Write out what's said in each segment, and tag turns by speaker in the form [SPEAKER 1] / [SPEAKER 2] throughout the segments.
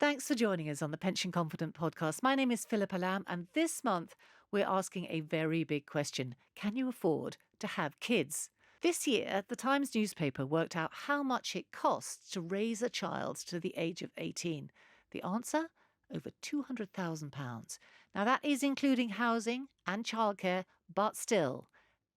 [SPEAKER 1] Thanks for joining us on the Pension Confident podcast. My name is Philippa Lamb, and this month we're asking a very big question. Can you afford to have kids? This year, the Times newspaper worked out how much it costs to raise a child to the age of 18. The answer? Over £200,000. Now, that is including housing and childcare, but still,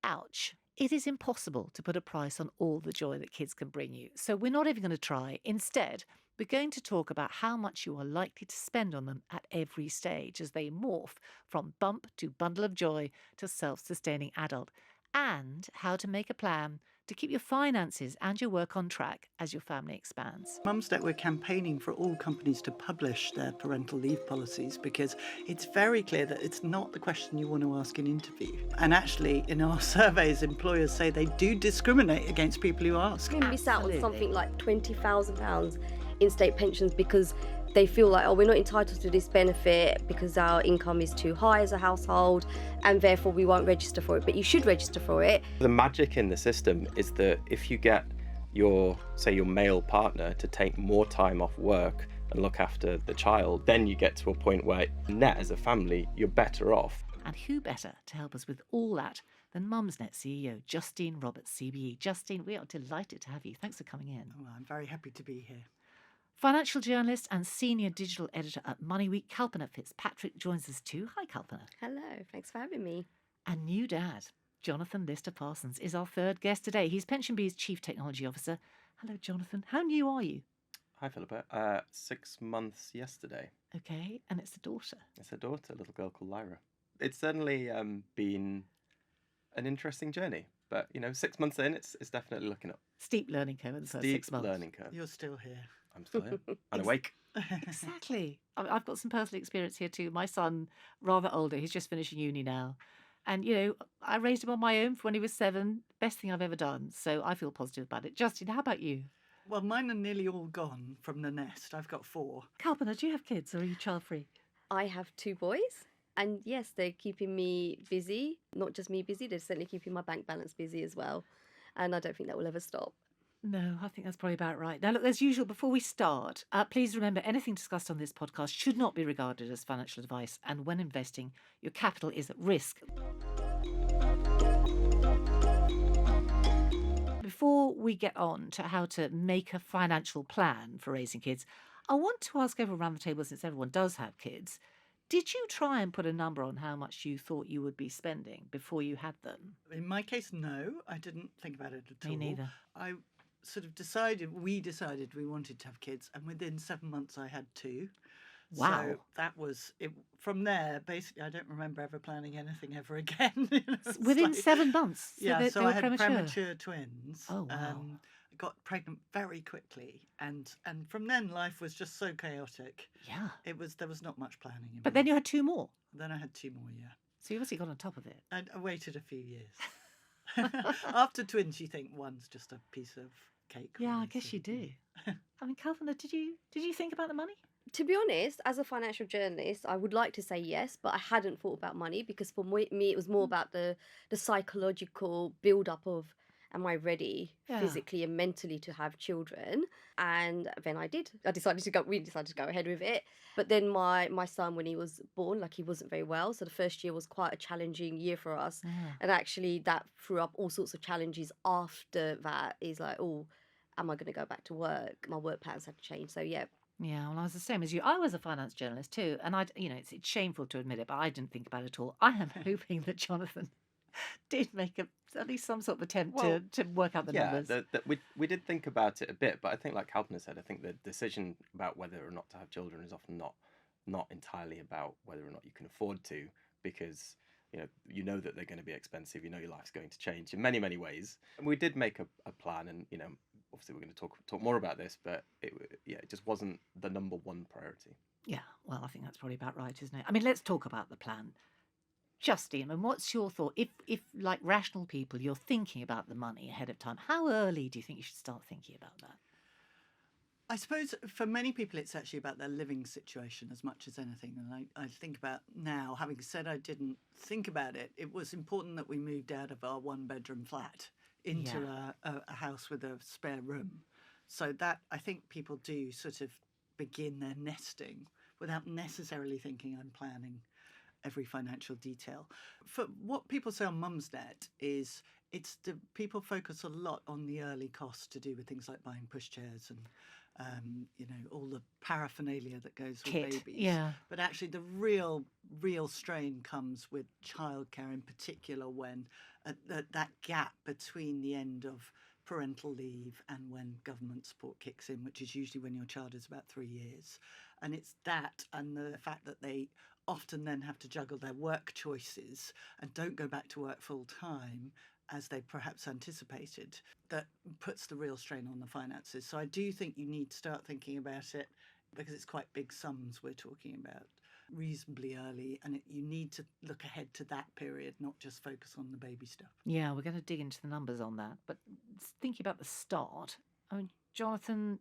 [SPEAKER 1] ouch. It is impossible to put a price on all the joy that kids can bring you. So we're not even going to try. Instead, we're going to talk about how much you are likely to spend on them at every stage as they morph from bump to bundle of joy to self-sustaining adult, and how to make a plan to keep your finances and your work on track as your family expands.
[SPEAKER 2] Mumsnet, we're campaigning for all companies to publish their parental leave policies because it's very clear that it's not the question you want to ask in an interview. And actually, in our surveys, employers say they do discriminate against people who ask.
[SPEAKER 3] We miss out on something like £20,000 in state pensions because they feel like, oh, we're not entitled to this benefit because our income is too high as a household and therefore we won't register for it. But you should register for it.
[SPEAKER 4] The magic in the system is that if you get your male partner to take more time off work and look after the child, then you get to a point where net as a family, you're better off.
[SPEAKER 1] And who better to help us with all that than Mumsnet CEO Justine Roberts CBE. Justine, we are delighted to have you. Thanks for coming in.
[SPEAKER 2] Oh, I'm very happy to be here.
[SPEAKER 1] Financial journalist and senior digital editor at MoneyWeek, Kalpana Fitzpatrick joins us too. Hi, Kalpana.
[SPEAKER 3] Hello, thanks for having me.
[SPEAKER 1] And new dad, Jonathan Lister Parsons, is our third guest today. He's PensionBee's Chief Technology Officer. Hello, Jonathan. How new are you?
[SPEAKER 4] Hi, Philippa. 6 months yesterday.
[SPEAKER 1] Okay, and it's a daughter.
[SPEAKER 4] It's a daughter, a little girl called Lyra. It's certainly been an interesting journey, but 6 months in, it's definitely looking up.
[SPEAKER 1] Steep learning curve in the first 6 months.
[SPEAKER 4] Steep learning curve.
[SPEAKER 2] You're still here.
[SPEAKER 4] I'm still here and awake.
[SPEAKER 1] Exactly. I've got some personal experience here too. My son, rather older, he's just finishing uni now. And, I raised him on my own when he was 7. Best thing I've ever done. So I feel positive about it. Justine, how about you?
[SPEAKER 2] Well, mine are nearly all gone from the nest. I've got 4.
[SPEAKER 1] Kalpana, do you have kids or are you child-free?
[SPEAKER 3] I have 2 boys. And yes, they're keeping me busy. Not just me busy, they're certainly keeping my bank balance busy as well. And I don't think that will ever stop.
[SPEAKER 1] No, I think that's probably about right. Now, look, as usual, before we start, please remember anything discussed on this podcast should not be regarded as financial advice. And when investing, your capital is at risk. Before we get on to how to make a financial plan for raising kids, I want to ask everyone around the table, since everyone does have kids, did you try and put a number on how much you thought you would be spending before you had them?
[SPEAKER 2] In my case, no, I didn't think about it at all.
[SPEAKER 1] Me neither.
[SPEAKER 2] I sort of we decided we wanted to have kids, and within 7 months I had 2.
[SPEAKER 1] Wow.
[SPEAKER 2] So that was it. From there, basically, I don't remember ever planning anything ever again.
[SPEAKER 1] Within 7 months?
[SPEAKER 2] So
[SPEAKER 1] so
[SPEAKER 2] I
[SPEAKER 1] were
[SPEAKER 2] had
[SPEAKER 1] premature.
[SPEAKER 2] premature twins.
[SPEAKER 1] Oh, wow.
[SPEAKER 2] I got pregnant very quickly, and from then life was just so chaotic.
[SPEAKER 1] Yeah.
[SPEAKER 2] There was not much planning.
[SPEAKER 1] But then you had 2 more.
[SPEAKER 2] Then I had 2 more, yeah.
[SPEAKER 1] So you obviously got on top of it.
[SPEAKER 2] I waited a few years. After twins, you think one's just a piece of cake.
[SPEAKER 1] Yeah,
[SPEAKER 2] really,
[SPEAKER 1] I guess
[SPEAKER 2] so,
[SPEAKER 1] you do. I mean, Kalpana, did you think about the money?
[SPEAKER 3] To be honest, as a financial journalist, I would like to say yes, but I hadn't thought about money because for me it was more about the psychological build-up of, am I ready physically and mentally to have children? And then I did. We decided to go ahead with it. But then my son, when he was born, he wasn't very well. So the first year was quite a challenging year for us.
[SPEAKER 1] Yeah.
[SPEAKER 3] And actually that threw up all sorts of challenges after that. Is like, oh, am I going to go back to work? My work patterns had to change. So yeah.
[SPEAKER 1] Yeah, well, I was the same as you. I was a finance journalist too, and it's shameful to admit it, but I didn't think about it at all. I am hoping that Jonathan did make at least some sort of attempt to work out the numbers.
[SPEAKER 4] We did think about it a bit, but I think, like Kalpana said, I think the decision about whether or not to have children is often not entirely about whether or not you can afford to, because you know that they're going to be expensive. You know your life's going to change in many, many ways. And we did make a plan, and obviously we're going to talk more about this, but it just wasn't the number one priority.
[SPEAKER 1] Yeah, well, I think that's probably about right, isn't it? I mean, let's talk about the plan. Justine, and what's your thought? If like rational people, you're thinking about the money ahead of time, how early do you think you should start thinking about that?
[SPEAKER 2] I suppose for many people it's actually about their living situation as much as anything. And I think about now, having said I didn't think about it, it was important that we moved out of our 1-bedroom flat into a house with a spare room. So that I think people do sort of begin their nesting without necessarily thinking I'm planning every financial detail. For what people say on Mumsnet is people focus a lot on the early costs to do with things like buying pushchairs and all the paraphernalia that goes with
[SPEAKER 1] Kit,
[SPEAKER 2] babies.
[SPEAKER 1] yeah.
[SPEAKER 2] But actually the real strain comes with childcare in particular, when that gap between the end of parental leave and when government support kicks in, which is usually when your child is about 3 years. And it's that and the fact that they often then have to juggle their work choices and don't go back to work full time as they perhaps anticipated, that puts the real strain on the finances. So I do think you need to start thinking about it, because it's quite big sums we're talking about, reasonably early, and you need to look ahead to that period, not just focus on the baby stuff.
[SPEAKER 1] Yeah, we're going to dig into the numbers on that. But thinking about the start, I mean, Jonathan,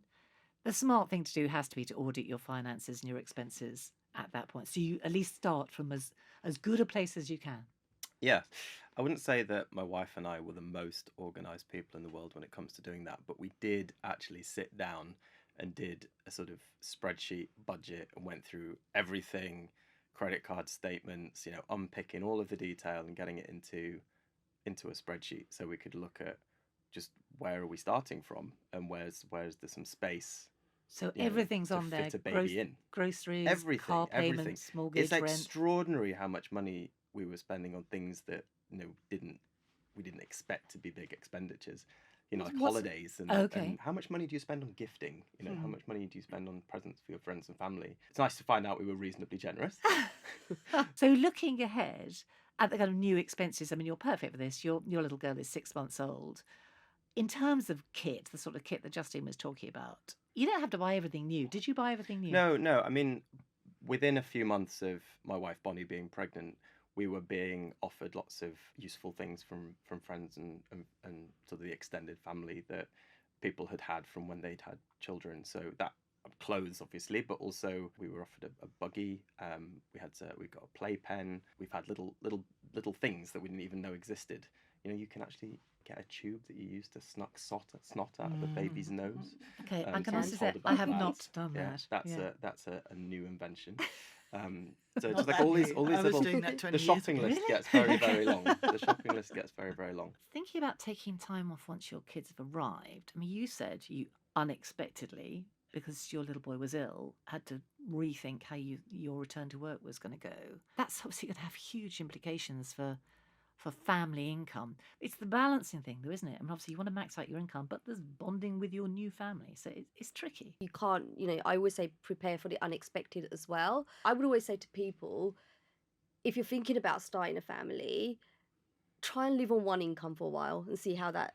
[SPEAKER 1] the smart thing to do has to be to audit your finances and your expenses at that point. So you at least start from as good a place as you can.
[SPEAKER 4] Yeah, I wouldn't say that my wife and I were the most organised people in the world when it comes to doing that, but we did actually sit down and did a sort of spreadsheet budget and went through everything, credit card statements, unpicking all of the detail and getting it into a spreadsheet, so we could look at just where are we starting from and where's there some space.
[SPEAKER 1] So everything's on there.
[SPEAKER 4] Fit a baby in.
[SPEAKER 1] Groceries,
[SPEAKER 4] everything,
[SPEAKER 1] car payments, mortgage,
[SPEAKER 4] it's
[SPEAKER 1] rent.
[SPEAKER 4] extraordinary how much money we were spending on things that we didn't expect to be big expenditures. Like holidays and how much money do you spend on gifting? How much money do you spend on presents for your friends and family? It's nice to find out we were reasonably generous.
[SPEAKER 1] So looking ahead at the kind of new expenses, I mean, you're perfect for this. Your little girl is 6 months old. In terms of kit, the sort of kit that Justine was talking about, you don't have to buy everything new. Did you buy everything new?
[SPEAKER 4] No. I mean, within a few months of my wife Bonnie being pregnant, we were being offered lots of useful things from friends and sort of the extended family that people had from when they'd had children. So that clothes, obviously, but also we were offered a buggy. We got a playpen. We've had little things that we didn't even know existed. You can actually get a tube that you use to suck snot out of the baby's nose.
[SPEAKER 1] Okay, I can also say I have not done that.
[SPEAKER 4] That's a new invention. So just like all these little, the shopping list gets very, very long. The shopping list gets very, very long.
[SPEAKER 1] Thinking about taking time off once your kids have arrived, I mean, you said you unexpectedly, because your little boy was ill, had to rethink how your return to work was going to go. That's obviously going to have huge implications for family income. It's the balancing thing, though, isn't it? I mean, obviously you want to max out your income, but there's bonding with your new family, so it's tricky.
[SPEAKER 3] You can't, I always say prepare for the unexpected as well. I would always say to people, if you're thinking about starting a family, try and live on one income for a while and see how that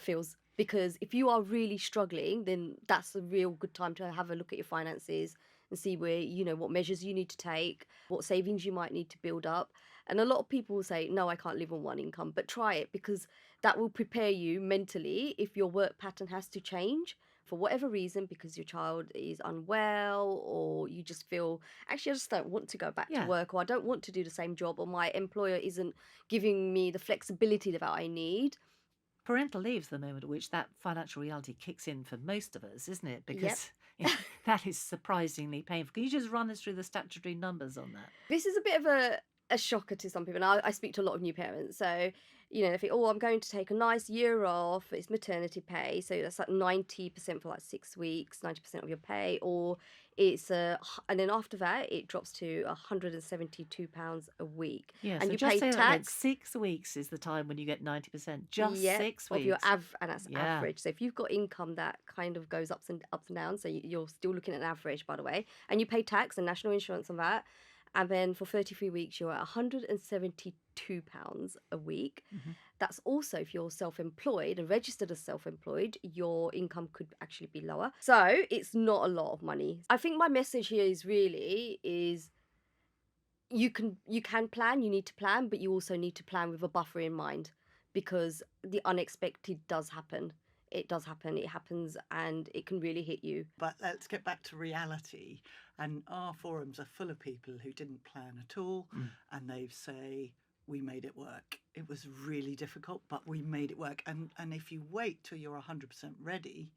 [SPEAKER 3] feels. Because if you are really struggling, then that's a real good time to have a look at your finances and see where, what measures you need to take, what savings you might need to build up. And a lot of people will say, no, I can't live on one income, but try it, because that will prepare you mentally if your work pattern has to change for whatever reason, because your child is unwell, or you just feel, actually, I just don't want to go back to work, or I don't want to do the same job, or my employer isn't giving me the flexibility that I need.
[SPEAKER 1] Parental leave is the moment at which that financial reality kicks in for most of us, isn't it? Because that is surprisingly painful. Can you just run us through the statutory numbers on that?
[SPEAKER 3] This is a bit of a shocker to some people. And I speak to a lot of new parents. So, they think, I'm going to take a nice year off. It's maternity pay. So that's like 90% for like 6 weeks, 90% of your pay. Or it's and then after that, it drops to £172 a week.
[SPEAKER 1] Yeah,
[SPEAKER 3] and
[SPEAKER 1] so
[SPEAKER 3] you
[SPEAKER 1] just
[SPEAKER 3] pay
[SPEAKER 1] say
[SPEAKER 3] tax.
[SPEAKER 1] That 6 weeks is the time when you get 90%. Just 6 weeks.
[SPEAKER 3] Of your and that's average. So if you've got income that kind of goes ups and downs, so you're still looking at an average, by the way, and you pay tax and national insurance on that. And then for 33 weeks, you're at £172 a week. Mm-hmm. That's also if you're self-employed and registered as self-employed, your income could actually be lower. So it's not a lot of money. I think my message here is you can plan, you need to plan, but you also need to plan with a buffer in mind, because the unexpected does happen. It does happen. It happens, and it can really hit you.
[SPEAKER 2] But let's get back to reality. And our forums are full of people who didn't plan at all, and they say, we made it work. It was really difficult, but we made it work. And if you wait till you're 100% ready,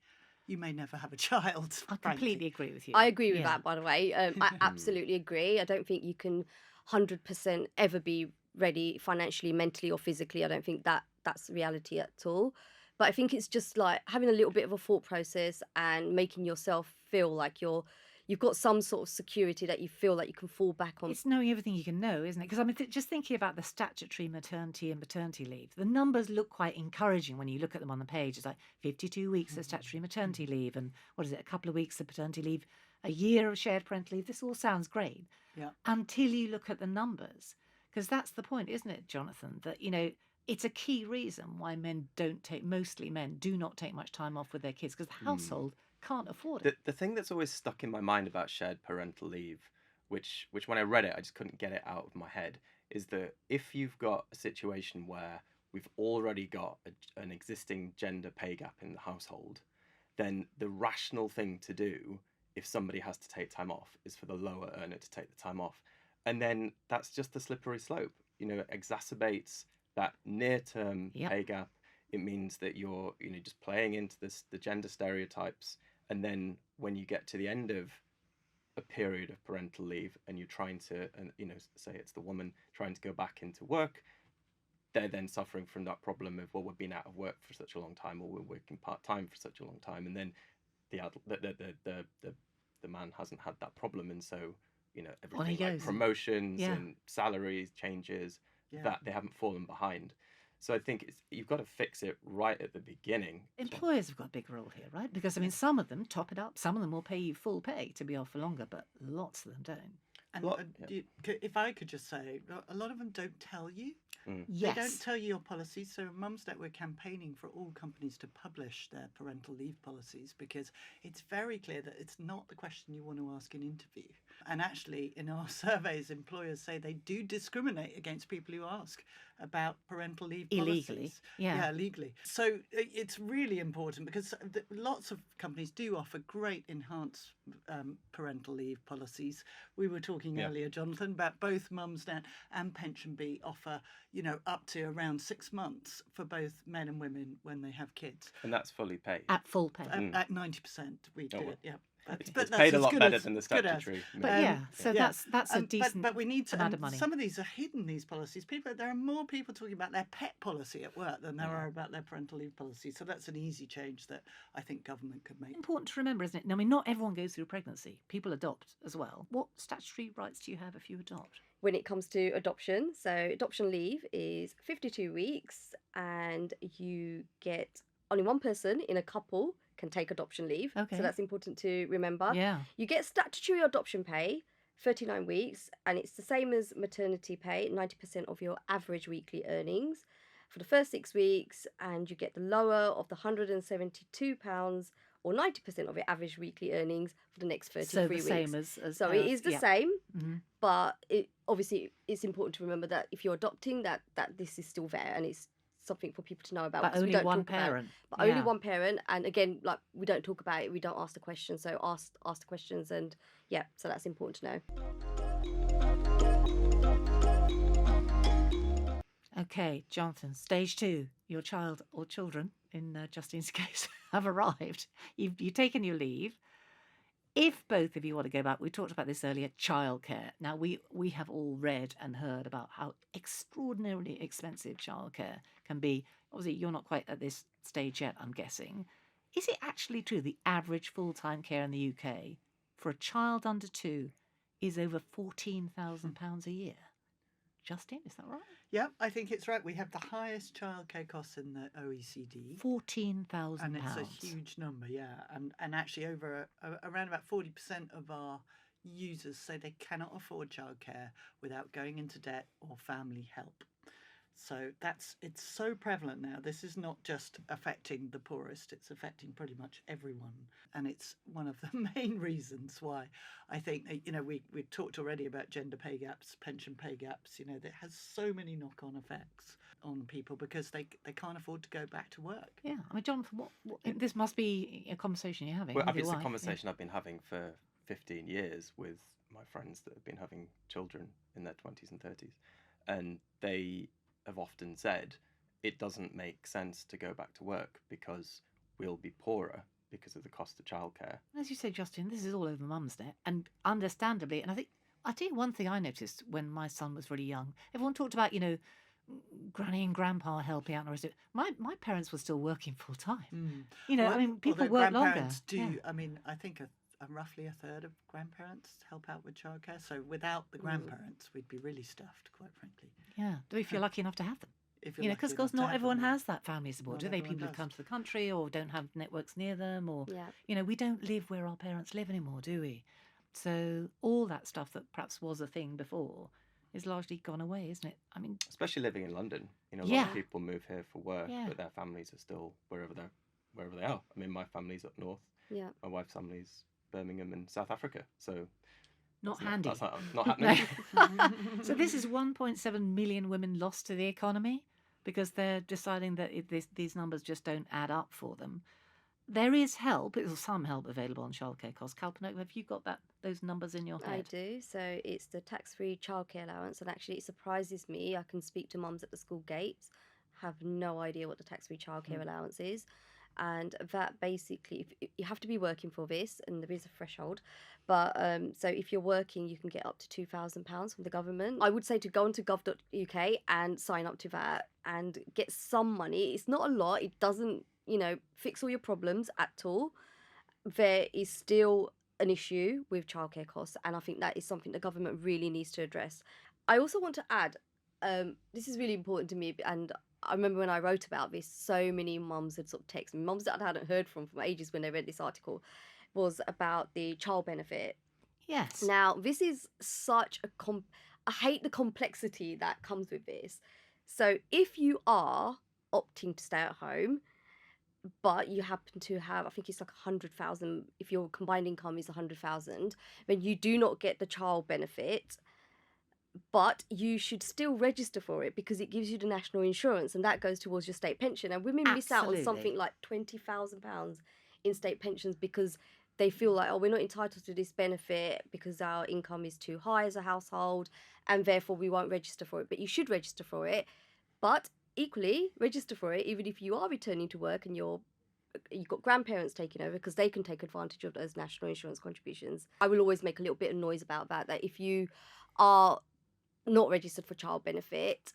[SPEAKER 2] you may never have a child.
[SPEAKER 1] I
[SPEAKER 2] frankly.
[SPEAKER 1] completely agree with you.
[SPEAKER 3] I agree with
[SPEAKER 1] Yeah.
[SPEAKER 3] that, by the way. I absolutely agree. I don't think you can 100% ever be ready financially, mentally, or physically. I don't think that's reality at all. But I think it's just like having a little bit of a thought process and making yourself feel like you've got some sort of security that you feel like you can fall back on.
[SPEAKER 1] It's knowing everything you can know, isn't it? Because I mean, just thinking about the statutory maternity and paternity leave, the numbers look quite encouraging when you look at them on the page. It's like 52 weeks of statutory maternity leave and what is it, a couple of weeks of paternity leave, a year of shared parental leave. This all sounds great
[SPEAKER 2] Yeah.
[SPEAKER 1] until you look at the numbers. Because that's the point, isn't it, Jonathan? That, it's a key reason why mostly men do not take much time off with their kids because the household can't afford it.
[SPEAKER 4] The thing that's always stuck in my mind about shared parental leave, which when I read it, I just couldn't get it out of my head, is that if you've got a situation where we've already got an existing gender pay gap in the household, then the rational thing to do if somebody has to take time off is for the lower earner to take the time off. And then that's just the slippery slope. It exacerbates that near-term pay gap. It means that you're just playing into the gender stereotypes. And then when you get to the end of a period of parental leave and you're trying to, say it's the woman trying to go back into work, they're then suffering from that problem of, well, we've been out of work for such a long time, or we're working part-time for such a long time. And then the man hasn't had that problem. And so, everything like promotions and salaries changes, that they haven't fallen behind. So I think you've got to fix it right at the beginning.
[SPEAKER 1] Employers have got a big role here, right? Because, I mean, some of them top it up. Some of them will pay you full pay to be off for longer, but lots of them don't.
[SPEAKER 2] And if I could just say, a lot of them don't tell you.
[SPEAKER 1] Yes.
[SPEAKER 2] They don't tell you your policies. So at Mumsnet, we're campaigning for all companies to publish their parental leave policies because it's very clear that it's not the question you want to ask in interview. And actually, in our surveys, employers say they do discriminate against people who ask about parental leave policies.
[SPEAKER 1] Illegally. Yeah,
[SPEAKER 2] illegally. So it's really important because lots of companies do offer great enhanced parental leave policies. We were talking earlier, Jonathan, about both Mumsnet and PensionBee offer, up to around 6 months for both men and women when they have kids.
[SPEAKER 4] And that's fully paid.
[SPEAKER 1] At full pay.
[SPEAKER 2] At 90%, we do it, yeah.
[SPEAKER 4] It's paid a lot better than the statutory.
[SPEAKER 1] But so that's a decent
[SPEAKER 2] but we need to,
[SPEAKER 1] amount of money.
[SPEAKER 2] Some of these are hidden, these policies. There are more people talking about their pet policy at work than there are about their parental leave policy. So that's an easy change that I think government could make.
[SPEAKER 1] Important to remember, isn't it? I mean, not everyone goes through pregnancy. People adopt as well. What statutory rights do you have if you adopt?
[SPEAKER 3] When it comes to adoption, so adoption leave is 52 weeks and you get only one person in a couple can take adoption leave.
[SPEAKER 1] Okay.
[SPEAKER 3] So that's important to remember.
[SPEAKER 1] Yeah.
[SPEAKER 3] You get statutory adoption pay, 39 weeks, and it's the same as maternity pay, 90% of your average weekly earnings for the first 6 weeks, and you get the lower of the £172 or 90% of your average weekly earnings for the next 33 weeks.
[SPEAKER 1] So the same as
[SPEAKER 3] so it is the same, but obviously it's important to remember that if you're adopting, that this is still there and it's something for people to know about.
[SPEAKER 1] But only one parent.
[SPEAKER 3] But only one parent, and again, like we don't talk about it, we don't ask the questions. So ask the questions, and so that's important to know.
[SPEAKER 1] Okay, Jonathan, stage 2. Your child or children, in Justine's case, have arrived. You've taken your leave. If both of you want to go back, we talked about this earlier, childcare. Now, we have all read and heard about how extraordinarily expensive childcare can be. Obviously, you're not quite at this stage yet, I'm guessing. Is it actually true the average full-time care in the UK for a child under 2 is over £14,000 a year? Justine, is that right?
[SPEAKER 2] Yeah, I think it's right. We have the highest childcare costs in the OECD.
[SPEAKER 1] £14,000.
[SPEAKER 2] And it's a huge number, yeah. And actually around about 40% of our users say they cannot afford childcare without going into debt or family help. So it's so prevalent now. This is not just affecting the poorest, it's affecting pretty much everyone. And it's one of the main reasons why I think, we've talked already about gender pay gaps, pension pay gaps, that has so many knock-on effects on people because they can't afford to go back to work.
[SPEAKER 1] Yeah. I mean, Jonathan, this must be a conversation you're having.
[SPEAKER 4] Well,
[SPEAKER 1] with your
[SPEAKER 4] it's a
[SPEAKER 1] wife,
[SPEAKER 4] conversation I've been having for 15 years with my friends that have been having children in their 20s and 30s. And they have often said it doesn't make sense to go back to work because we'll be poorer because of the cost of childcare.
[SPEAKER 1] As you say, Justine, this is all over Mumsnet, and understandably. And I think I'll tell you one thing I noticed when my son was really young. Everyone talked about, Granny and Grandpa helping out and the rest of it. My parents were still working full time. People work longer.
[SPEAKER 2] Grandparents do.
[SPEAKER 1] Yeah.
[SPEAKER 2] I mean, I think roughly a third of grandparents help out with childcare. So without the grandparents, we'd be really stuffed, quite frankly.
[SPEAKER 1] Yeah, if you're lucky enough to have them.
[SPEAKER 2] If you're lucky
[SPEAKER 1] Because
[SPEAKER 2] enough to
[SPEAKER 1] not
[SPEAKER 2] have
[SPEAKER 1] everyone
[SPEAKER 2] them.
[SPEAKER 1] has that family support, do
[SPEAKER 2] Not
[SPEAKER 1] they?
[SPEAKER 2] everyone
[SPEAKER 1] People who've
[SPEAKER 2] does.
[SPEAKER 1] come to the country or don't have networks near them, or
[SPEAKER 3] Yeah.
[SPEAKER 1] we don't live where our parents live anymore, do we? So all that stuff that perhaps was a thing before is largely gone away, isn't it? I mean,
[SPEAKER 4] Especially living in London. A lot
[SPEAKER 1] Yeah.
[SPEAKER 4] of people move here for work,
[SPEAKER 1] Yeah.
[SPEAKER 4] but their families are still wherever they are. I mean, my family's up north.
[SPEAKER 3] Yeah.
[SPEAKER 4] My wife's family's Birmingham and South Africa. So
[SPEAKER 1] not
[SPEAKER 4] that's
[SPEAKER 1] handy.
[SPEAKER 4] That's not happening.
[SPEAKER 1] So this is 1.7 million women lost to the economy because they're deciding that these numbers just don't add up for them. There is help. There's some help available on childcare costs. Kalpana, have you got those numbers in your
[SPEAKER 3] I
[SPEAKER 1] head?
[SPEAKER 3] do. So it's the tax-free childcare allowance, and actually it surprises me. I can speak to mums at the school gates, have no idea what the tax-free childcare allowance is, and that basically, if you have to be working for this, and there is a threshold. But so if you're working, you can get up to £2,000 from the government. I would say to go onto gov.uk and sign up to that and get some money. It's not a lot. It doesn't, fix all your problems at all. There is still an issue with childcare costs, and I think that is something the government really needs to address. I also want to add, this is really important to me, and I remember when I wrote about this, so many mums had sort of texted me, mums that I hadn't heard from ages when they read this article, was about the child benefit.
[SPEAKER 1] Yes.
[SPEAKER 3] Now, this is such I hate the complexity that comes with this. So if you are opting to stay at home, but you happen to have, I think it's like 100,000, if your combined income is 100,000, then you do not get the child benefit, but you should still register for it because it gives you the national insurance, and that goes towards your state pension. And women miss out on
[SPEAKER 1] Absolutely.
[SPEAKER 3] something like £20,000 in state pensions because they feel like, we're not entitled to this benefit because our income is too high as a household, and therefore we won't register for it. But you should register for it. But equally, register for it even if you are returning to work and you've got grandparents taking over, because they can take advantage of those national insurance contributions. I will always make a little bit of noise about that if you are not registered for child benefit,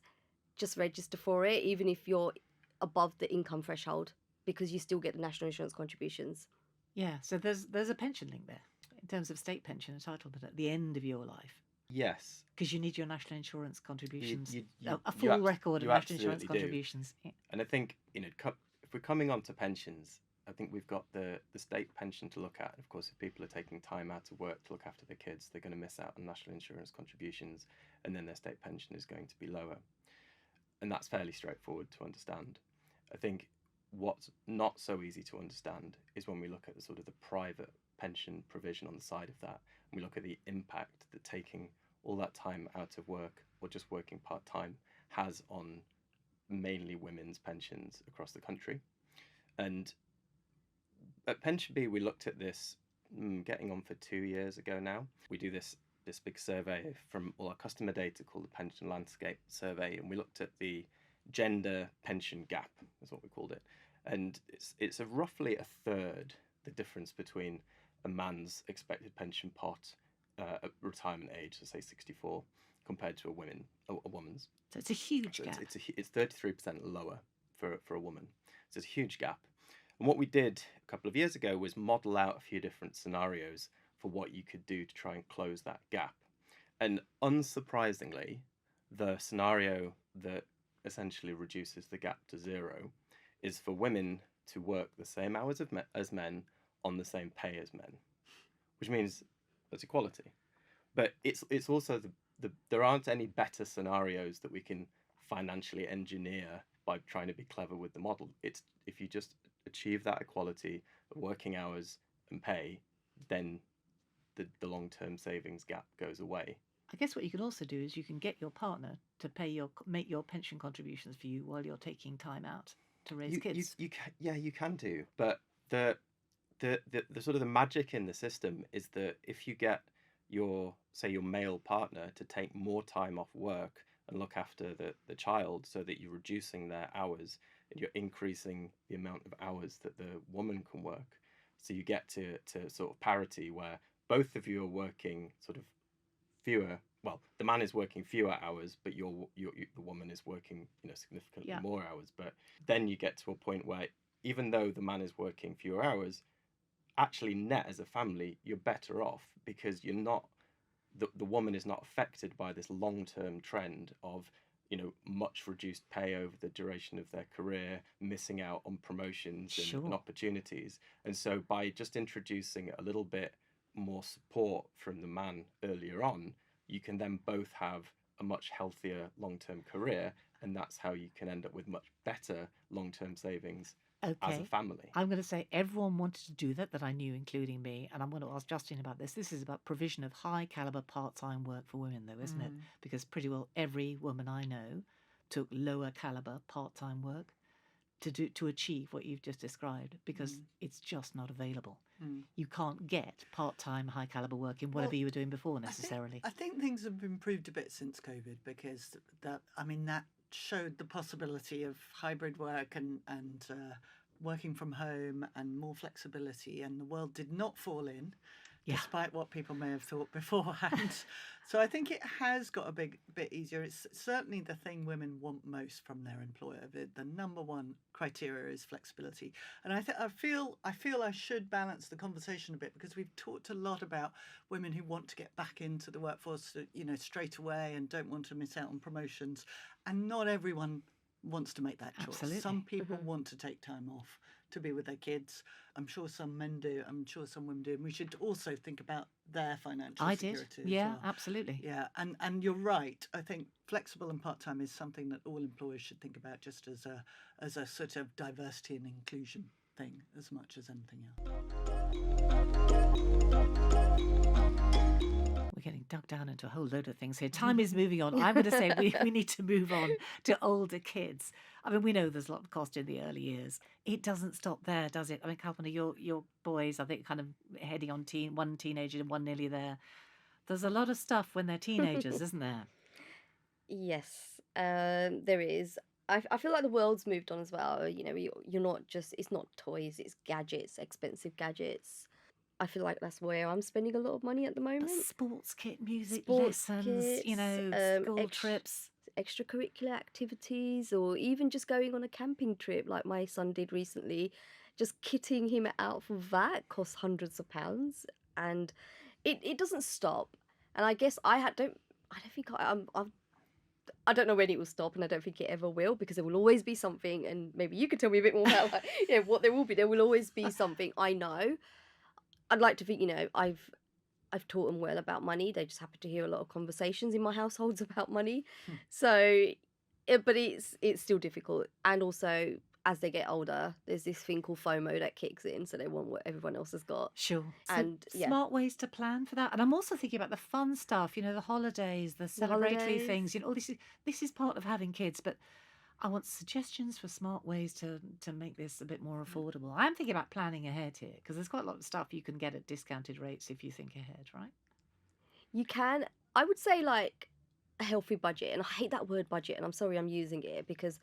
[SPEAKER 3] just register for it even if you're above the income threshold, because you still get the national insurance contributions.
[SPEAKER 1] Yeah, so there's a pension link there in terms of state pension entitlement at the end of your life.
[SPEAKER 4] Yes.
[SPEAKER 1] Because you need your national insurance contributions,
[SPEAKER 4] You
[SPEAKER 1] a full record of
[SPEAKER 4] you
[SPEAKER 1] national insurance
[SPEAKER 4] absolutely do.
[SPEAKER 1] contributions. Yeah.
[SPEAKER 4] And I think, if we're coming on to pensions, I think we've got the state pension to look at. Of course, if people are taking time out of work to look after their kids, they're going to miss out on national insurance contributions, and then their state pension is going to be lower. And that's fairly straightforward to understand. I think what's not so easy to understand is when we look at the private pension provision on the side of that, and we look at the impact that taking all that time out of work or just working part-time has on mainly women's pensions across the country. And at PensionBee, we looked at this getting on for 2 years ago now. We do this big survey from all our customer data called the Pension Landscape Survey, and we looked at the gender pension gap, is what we called it. And it's roughly a third the difference between a man's expected pension pot at retirement age, so say 64, compared to a woman's.
[SPEAKER 1] So it's a huge gap.
[SPEAKER 4] It's 33% lower for a woman. So it's a huge gap. And what we did a couple of years ago was model out a few different scenarios for what you could do to try and close that gap. And unsurprisingly, the scenario that essentially reduces the gap to zero is for women to work the same hours as men on the same pay as men, which means that's equality. But it's also there aren't any better scenarios that we can financially engineer by trying to be clever with the model. It's if you just achieve that equality of working hours and pay, then the long-term savings gap goes away.
[SPEAKER 1] I guess what you can also do is you can get your partner to make your pension contributions for you while you're taking time out to raise kids.
[SPEAKER 4] You can do, but the the magic in the system is that if you get your male partner to take more time off work and look after the child, so that you're reducing their hours and you're increasing the amount of hours that the woman can work, So you get to sort of parity where both of you are working sort of fewer. Well, the man is working fewer hours, but the woman is working, significantly more hours. But then you get to a point where even though the man is working fewer hours, actually net as a family, you're better off because you're not, the woman is not affected by this long-term trend of, much reduced pay over the duration of their career, missing out on promotions and opportunities. And so by just introducing a little bit more support from the man earlier on, you can then both have a much healthier long-term career, and that's how you can end up with much better long-term savings as a family.
[SPEAKER 1] I'm going to say everyone wanted to do that I knew, including me, and I'm going to ask Justine about this. This is about provision of high-caliber part-time work for women, though, isn't it? Because pretty well every woman I know took lower-caliber part-time work to achieve what you've just described, because it's just not available. You can't get part-time, high-caliber work in whatever you were doing before necessarily.
[SPEAKER 2] I think things have improved a bit since COVID, because that showed the possibility of hybrid work and working from home and more flexibility, and the world did not fall in, despite what people may have thought beforehand. So I think it has got a bit easier. It's certainly the thing women want most from their employer. The number one criteria is flexibility, and I feel I should balance the conversation a bit, because we've talked a lot about women who want to get back into the workforce, straight away, and don't want to miss out on promotions, and not everyone wants to make that choice.
[SPEAKER 1] Absolutely.
[SPEAKER 2] Some people want to take time off to be with their kids. I'm sure some men do. I'm sure some women do. And we should also think about their financial security.
[SPEAKER 1] Yeah,
[SPEAKER 2] as well.
[SPEAKER 1] absolutely.
[SPEAKER 2] Yeah, and you're right. I think flexible and part-time is something that all employers should think about, just as a sort of diversity and inclusion thing, as much as anything else.
[SPEAKER 1] We're getting dug down into a whole load of things here. Time is moving on. I'm going to say we need to move on to older kids. I mean, we know there's a lot of cost in the early years. It doesn't stop there, does it? I mean, Kalpana, your boys, I think, kind of heading on one teenager and one nearly there. There's a lot of stuff when they're teenagers, isn't there?
[SPEAKER 3] Yes, there is. I feel like the world's moved on as well. You're not just, it's not toys, it's gadgets, expensive gadgets. I feel like that's where I'm spending a lot of money at the moment.
[SPEAKER 1] Sports kit, music lessons,
[SPEAKER 3] kits,
[SPEAKER 1] school trips.
[SPEAKER 3] Extracurricular activities, or even just going on a camping trip like my son did recently. Just kitting him out for that costs hundreds of pounds, and it doesn't stop. And I guess I don't know when it will stop, and I don't think it ever will, because there will always be something. And maybe you could tell me a bit more about what there will be. There will always be something. I know. I'd like to think, I've taught them well about money. They just happen to hear a lot of conversations in my households about money. So, but it's still difficult. And also, as they get older, there's this thing called FOMO that kicks in. So they want what everyone else has got.
[SPEAKER 1] Sure.
[SPEAKER 3] And
[SPEAKER 1] smart ways to plan for that. And I'm also thinking about the fun stuff, the holidays, the celebratory things. This is part of having kids. But I want suggestions for smart ways to make this a bit more affordable. I'm thinking about planning ahead here, because there's quite a lot of stuff you can get at discounted rates if you think ahead, right?
[SPEAKER 3] You can. I would say like a healthy budget, and I hate that word budget, and I'm sorry I'm using it, because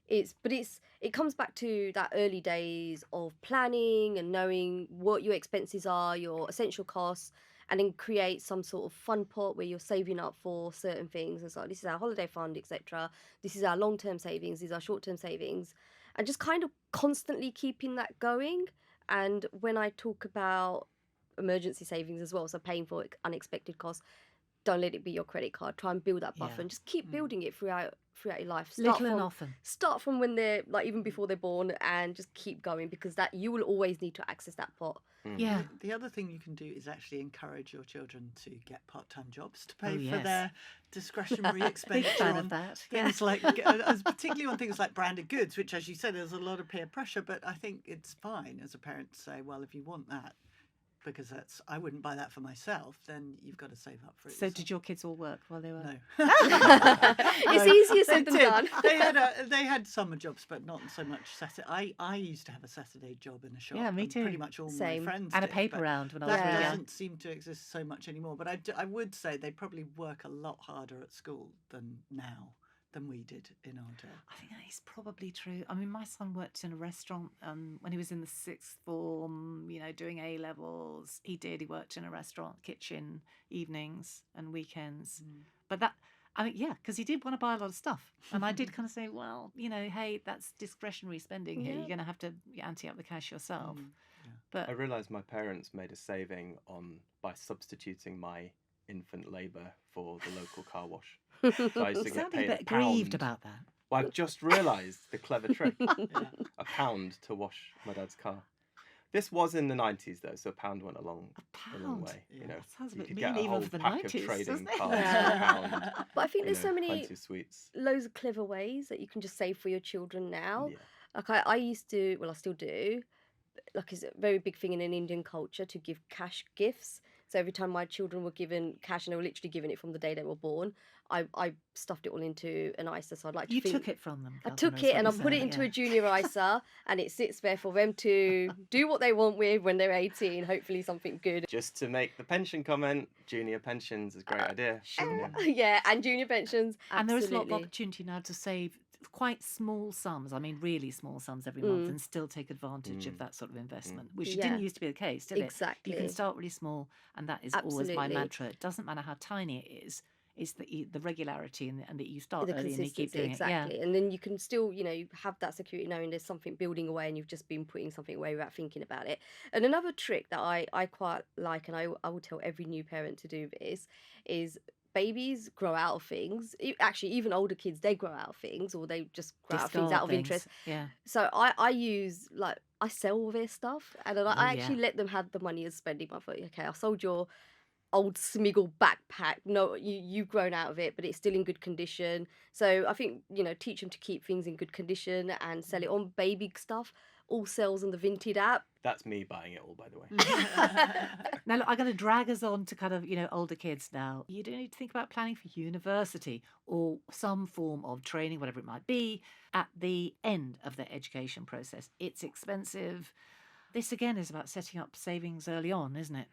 [SPEAKER 3] it comes back to that early days of planning and knowing what your expenses are, your essential costs, and then create some sort of fun pot where you're saving up for certain things. And so this is our holiday fund, etc. This is our long-term savings. These are short-term savings. And just kind of constantly keeping that going. And when I talk about emergency savings as well, so paying for unexpected costs, don't let it be your credit card. Try and build that buffer and just keep building it throughout your life.
[SPEAKER 1] Little and often.
[SPEAKER 3] Start from when they're even before they're born, and just keep going, because that you will always need to access that pot.
[SPEAKER 1] Yeah.
[SPEAKER 2] The other thing you can do is actually encourage your children to get part-time jobs to pay for their discretionary expenditure.
[SPEAKER 1] Big fan of that.
[SPEAKER 2] Things like, particularly on things like branded goods, which, as you say, there's a lot of peer pressure. But I think it's fine as a parent to say, well, if you want that, because I wouldn't buy that for myself, then you've got to save up for it.
[SPEAKER 1] So did your kids all work while they were?
[SPEAKER 2] No.
[SPEAKER 3] It's easier said than done.
[SPEAKER 2] They had summer jobs, but not so much Saturday. I used to have a Saturday job in a shop.
[SPEAKER 1] Yeah, me too.
[SPEAKER 2] Pretty much all my friends
[SPEAKER 1] and
[SPEAKER 2] did,
[SPEAKER 1] a paper round when I was
[SPEAKER 2] that
[SPEAKER 1] really young.
[SPEAKER 2] doesn't seem to exist so much anymore. But I would say they probably work a lot harder at school than now. than we did in our day.
[SPEAKER 1] I think that is probably true. I mean, my son worked in a restaurant when he was in the sixth form, doing A levels. He worked in a restaurant kitchen evenings and weekends. But because he did want to buy a lot of stuff. And I did kind of say, well, hey, that's discretionary spending here. You're going to have to ante up the cash yourself. But
[SPEAKER 4] I realised my parents made a saving by substituting my infant labour for the local car wash. So I used to get
[SPEAKER 1] sounding
[SPEAKER 4] paid
[SPEAKER 1] a bit
[SPEAKER 4] a pound.
[SPEAKER 1] grieved about that.
[SPEAKER 4] Well, I've just realised the clever trick. £1 to wash my dad's car. This was in the 90s though, so a pound went a long way.
[SPEAKER 1] That sounds a
[SPEAKER 4] you
[SPEAKER 1] bit
[SPEAKER 4] could
[SPEAKER 1] mean
[SPEAKER 4] get a
[SPEAKER 1] even
[SPEAKER 4] whole
[SPEAKER 1] for the
[SPEAKER 4] pack
[SPEAKER 1] 90s,
[SPEAKER 4] of trading
[SPEAKER 1] doesn't it?
[SPEAKER 4] cards for a pound.
[SPEAKER 3] But I think there's so many
[SPEAKER 4] plenty of sweets.
[SPEAKER 3] loads of clever ways that you can just save for your children now.
[SPEAKER 4] Yeah.
[SPEAKER 3] Like I used to, well, I still do. Like it's a very big thing in an Indian culture to give cash gifts. So every time my children were given cash, and they were literally given it from the day they were born, I stuffed it all into an ISA. So I'd like to think...
[SPEAKER 1] took it from them.
[SPEAKER 3] I
[SPEAKER 1] Kalpana,
[SPEAKER 3] took
[SPEAKER 1] is
[SPEAKER 3] it
[SPEAKER 1] what
[SPEAKER 3] and I
[SPEAKER 1] you're
[SPEAKER 3] put it
[SPEAKER 1] saying,
[SPEAKER 3] into a junior ISA, and it sits there for them to do what they want with when they're 18, hopefully something good.
[SPEAKER 4] Just to make the pension comment, junior pensions is a great idea.
[SPEAKER 3] Yeah, and junior pensions.
[SPEAKER 1] And there is a lot of
[SPEAKER 3] absolutely.
[SPEAKER 1] opportunity now to save quite small sums, I mean really small sums every month, and still take advantage of that sort of investment, which didn't used to be the case, did it?
[SPEAKER 3] Exactly.
[SPEAKER 1] You can start really small, and that is always my
[SPEAKER 3] Absolutely.
[SPEAKER 1] mantra. It doesn't matter how tiny it is, it's the regularity and that you start
[SPEAKER 3] The
[SPEAKER 1] early and you keep
[SPEAKER 3] consistency,
[SPEAKER 1] doing
[SPEAKER 3] exactly. And then you can still, you have that security knowing there's something building away and you've just been putting something away without thinking about it. And another trick that I quite like, and I will tell every new parent to do this, is babies grow out of things. Actually, even older kids, they grow out of things, or they just grow out of things
[SPEAKER 1] Discard
[SPEAKER 3] out of
[SPEAKER 1] things.
[SPEAKER 3] interest.
[SPEAKER 1] Yeah.
[SPEAKER 3] So I use, like, I sell all their stuff, and then I actually let them have the money as spending. I thought, okay, I sold your old Smiggle backpack. No, you've grown out of it, but it's still in good condition. So I think, teach them to keep things in good condition and sell it on. Baby stuff all sells on the Vinted app.
[SPEAKER 4] That's me buying it all, by the way.
[SPEAKER 1] Now, look, I'm going to drag us on to kind of, older kids now. You do need to think about planning for university or some form of training, whatever it might be, at the end of their education process. It's expensive. This, again, is about setting up savings early on, isn't it?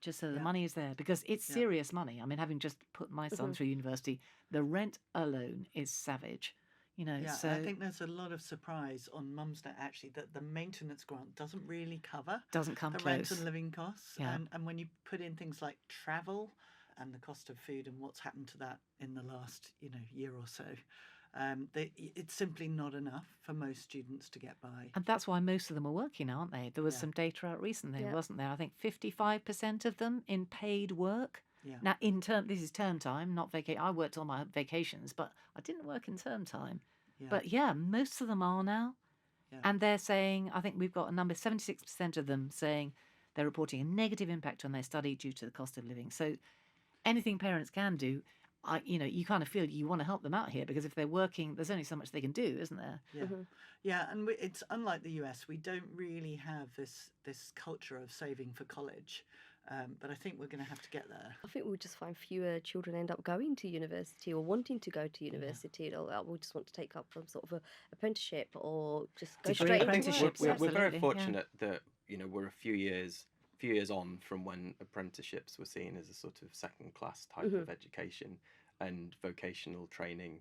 [SPEAKER 1] Just so the money is there, because it's serious money. I mean, having just put my son through university, the rent alone is savage. So
[SPEAKER 2] I think there's a lot of surprise on Mumsnet actually that the maintenance grant doesn't really cover
[SPEAKER 1] doesn't come
[SPEAKER 2] the
[SPEAKER 1] close.
[SPEAKER 2] rent and living costs.
[SPEAKER 1] Yeah.
[SPEAKER 2] And when you put in things like travel and the cost of food and what's happened to that in the last year or so, it's simply not enough for most students to get by.
[SPEAKER 1] And that's why most of them are working, aren't they? There was some data out recently, wasn't there? I think 55% of them in paid work.
[SPEAKER 2] Yeah.
[SPEAKER 1] Now, this is term time, not vacation. I worked on my vacations, but I didn't work in term time.
[SPEAKER 2] Yeah.
[SPEAKER 1] But most of them are now.
[SPEAKER 2] Yeah.
[SPEAKER 1] And they're saying, I think we've got a number, 76% of them saying they're reporting a negative impact on their study due to the cost of living. So anything parents can do, you kind of feel you want to help them out here, because if they're working, there's only so much they can do, isn't there?
[SPEAKER 2] Yeah, yeah, and it's unlike the US. We don't really have this culture of saving for college, but I think we're going to have to get there.
[SPEAKER 3] I think we'll just find fewer children end up going to university or wanting to go to university. Or we'll just want to take up some sort of a apprenticeship or just go
[SPEAKER 1] Degree
[SPEAKER 3] straight into
[SPEAKER 1] apprenticeships,
[SPEAKER 3] work.
[SPEAKER 4] We're very
[SPEAKER 1] absolutely,
[SPEAKER 4] fortunate that we're a few years on from when apprenticeships were seen as a sort of second class type of education, and vocational training,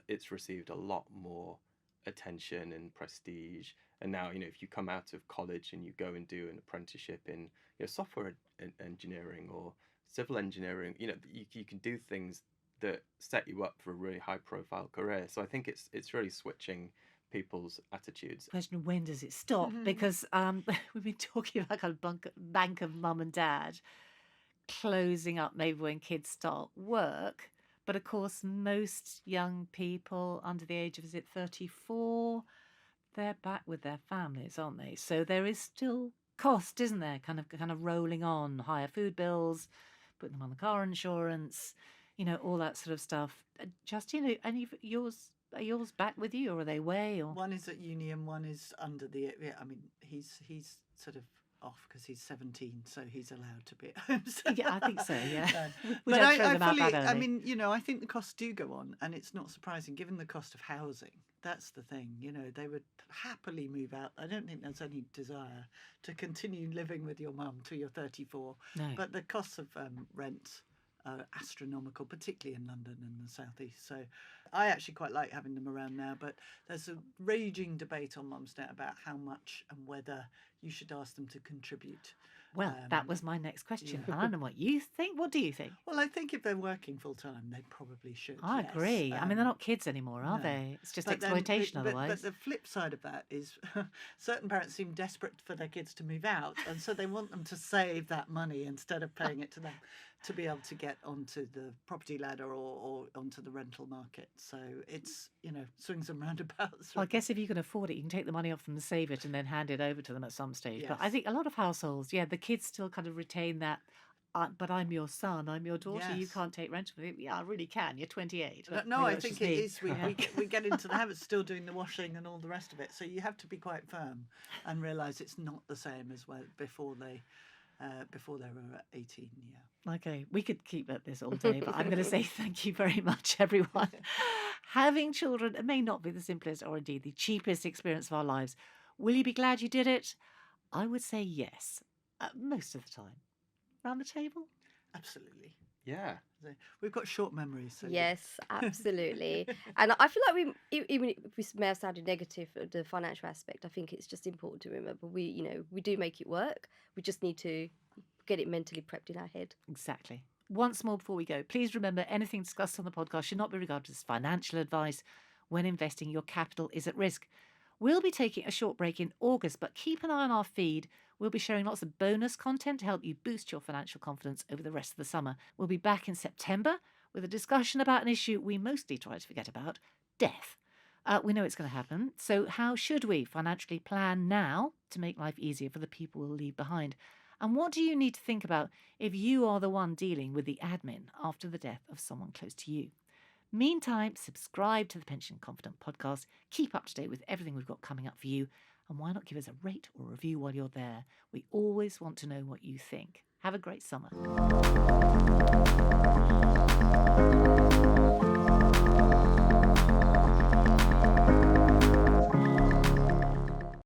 [SPEAKER 4] it's received a lot more attention and prestige. And now, if you come out of college and you go and do an apprenticeship in software engineering or civil engineering, you can do things that set you up for a really high profile career. So I think it's really switching people's attitudes.
[SPEAKER 1] Question, when does it stop? Because we've been talking about kind of bank of mum and dad closing up maybe when kids start work. But of course, most young people under the age of, 34, they're back with their families, aren't they? So there is still cost, isn't there? Kind of rolling on, higher food bills, putting them on the car insurance, all that sort of stuff. Justine, any of are yours back with you, or are they away? Or
[SPEAKER 2] one is at uni and one is under the. Yeah, I mean, he's sort of off because he's 17, so he's allowed to be at home. So.
[SPEAKER 1] Yeah, I think so. Yeah, we
[SPEAKER 2] but
[SPEAKER 1] don't throw them out
[SPEAKER 2] fully,
[SPEAKER 1] that early.
[SPEAKER 2] I mean, I think the costs do go on, and it's not surprising given the cost of housing. That's the thing. They would happily move out. I don't think there's any desire to continue living with your mum till you're 34.
[SPEAKER 1] No.
[SPEAKER 2] But the costs of rent are astronomical, particularly in London and the southeast. So I actually quite like having them around now, but there's a raging debate on Mumsnet about how much and whether you should ask them to contribute.
[SPEAKER 1] Well, that was my next question.
[SPEAKER 2] yeah.
[SPEAKER 1] I don't know what you think. What do you think?
[SPEAKER 2] Well, I think if they're working full time, they probably should.
[SPEAKER 1] I
[SPEAKER 2] yes.
[SPEAKER 1] agree. I mean, they're not kids anymore, are
[SPEAKER 2] no.
[SPEAKER 1] they? It's just
[SPEAKER 2] But then
[SPEAKER 1] exploitation otherwise.
[SPEAKER 2] But the flip side of that is certain parents seem desperate for their kids to move out, and so they want them to save that money instead of paying it to them to be able to get onto the property ladder or onto the rental market. So it's, swings and roundabouts.
[SPEAKER 1] Well, I guess if you can afford it, you can take the money off them, save it, and then hand it over to them at some stage. But I
[SPEAKER 2] Yes.
[SPEAKER 1] think a lot of households, the kids still kind of retain that. But I'm your son, I'm your daughter. You
[SPEAKER 2] Yes.
[SPEAKER 1] can't take rental. Yeah, I really can. You're 28. But
[SPEAKER 2] No,
[SPEAKER 1] maybe
[SPEAKER 2] I
[SPEAKER 1] that's
[SPEAKER 2] think
[SPEAKER 1] just
[SPEAKER 2] it
[SPEAKER 1] me.
[SPEAKER 2] is. We get into the habit of still doing the washing and all the rest of it. So you have to be quite firm and realise it's not the same as before they were 18. Yeah.
[SPEAKER 1] Okay, we could keep at this all day, but I'm going to say thank you very much, everyone. Having children may not be the simplest or indeed the cheapest experience of our lives. Will you be glad you did it? I would say yes, most of the time. Round the table?
[SPEAKER 2] Absolutely.
[SPEAKER 4] Yeah.
[SPEAKER 2] So we've got short memories. So
[SPEAKER 3] Yes, absolutely. And I feel like even if we may have sounded negative at the financial aspect, I think it's just important to remember we do make it work. We just need to get it mentally prepped in our head.
[SPEAKER 1] Exactly. Once more before we go, please remember anything discussed on the podcast should not be regarded as financial advice. When investing, your capital is at risk. We'll be taking a short break in August, but keep an eye on our feed. We'll be sharing lots of bonus content to help you boost your financial confidence over the rest of the summer. We'll be back in September with a discussion about an issue we mostly try to forget about, death. We know it's going to happen, so how should we financially plan now to make life easier for the people we'll leave behind? And what do you need to think about if you are the one dealing with the admin after the death of someone close to you? Meantime, subscribe to the Pension Confident podcast. Keep up to date with everything we've got coming up for you. And why not give us a rate or review while you're there? We always want to know what you think. Have a great summer.